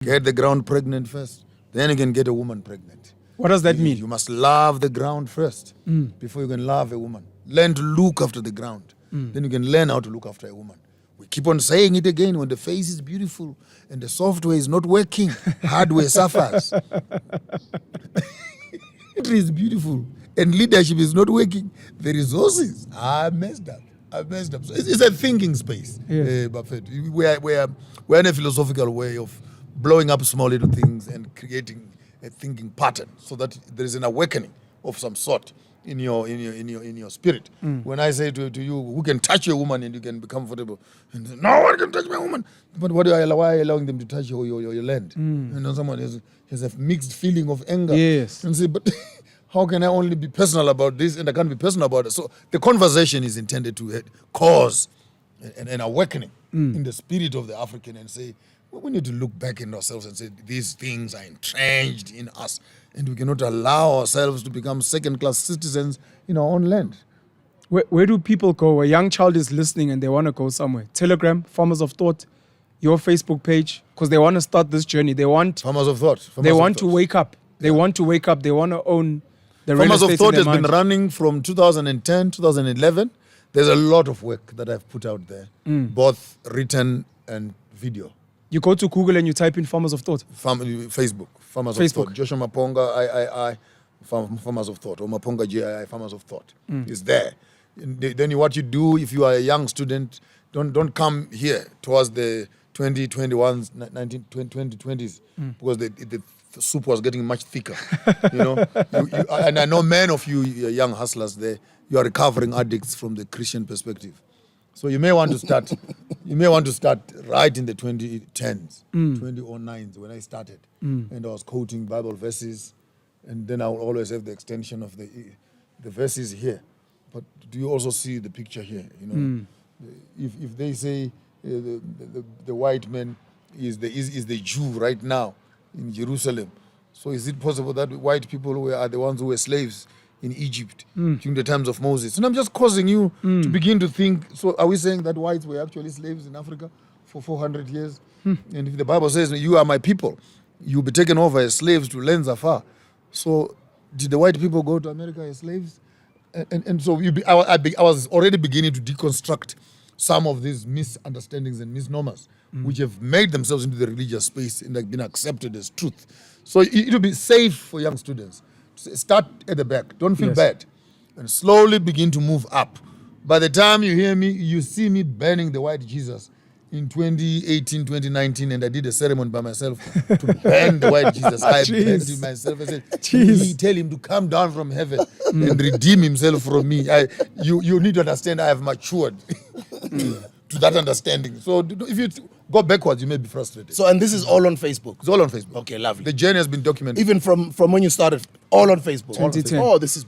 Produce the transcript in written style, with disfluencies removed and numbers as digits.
Get the ground pregnant first. Then you can get a woman pregnant. What does that mean? You must love the ground first before you can love a woman. Learn to look after the ground. Then you can learn how to look after a woman. We keep on saying it again. When the face is beautiful and the software is not working, hardware suffers. It is beautiful and leadership is not working. The resources are messed up. So it's a thinking space. Yes. Buffett. We're in a philosophical way of blowing up small little things and creating a thinking pattern so that there is an awakening of some sort in your spirit. When I say to you, who can touch a woman and you can be comfortable, and say, no one can touch my woman. But why are you allowing them to touch your land? Someone has a mixed feeling of anger. Yes. And say, but how can I only be personal about this and I can't be personal about it? So the conversation is intended to cause an awakening in the spirit of the African and say, we need to look back in ourselves and say these things are entrenched in us and we cannot allow ourselves to become second-class citizens in our own land. Where do people go? A young child is listening and they want to go somewhere. Telegram, Farmers of Thought, your Facebook page, because they want to start this journey. They want Farmers of Thought. They want to wake up. They want to wake up. They want to own the real Farmers estate of Thought in their has been mind. running from 2010, 2011. There's a lot of work that I've put out there, both written and video. You go to Google and you type in Farmers of Thought. Facebook, Farmers of Thought. Joshua Maponga, III, Farmers of Thought, or Maponga, GII, Farmers of Thought. Is there. Then what you do, if you are a young student, don't come here towards the 2021s, 2020s, because the soup was getting much thicker. And I know many of you young hustlers there, you are recovering addicts from the Christian perspective. So you may want to start. Right in the 2010s, 2009s when I started, and I was quoting Bible verses, and then I will always have the extension of the verses here. But do you also see the picture here? If they say the white man is the Jew right now in Jerusalem, so is it possible that white people are the ones who were slaves in Egypt during the times of Moses? And I'm just causing you to begin to think, so are we saying that whites were actually slaves in Africa for 400 years? And if the Bible says, you are my people, you'll be taken over as slaves to lands afar. So did the white people go to America as slaves? And so I was already beginning to deconstruct some of these misunderstandings and misnomers, which have made themselves into the religious space and have been accepted as truth. So it will be safe for young students. Start at the back. Don't feel bad. And slowly begin to move up. By the time you see me burning the white Jesus in 2018, 2019, and I did a ceremony by myself to burn the white Jesus. I burned him myself. I said, tell him to come down from heaven and redeem himself from me. You need to understand I have matured to that understanding. So if you go backwards, you may be frustrated. So, and this is all on Facebook? It's all on Facebook. Okay, lovely. The journey has been documented. Even from when you started, all on Facebook? 2010. Oh, this is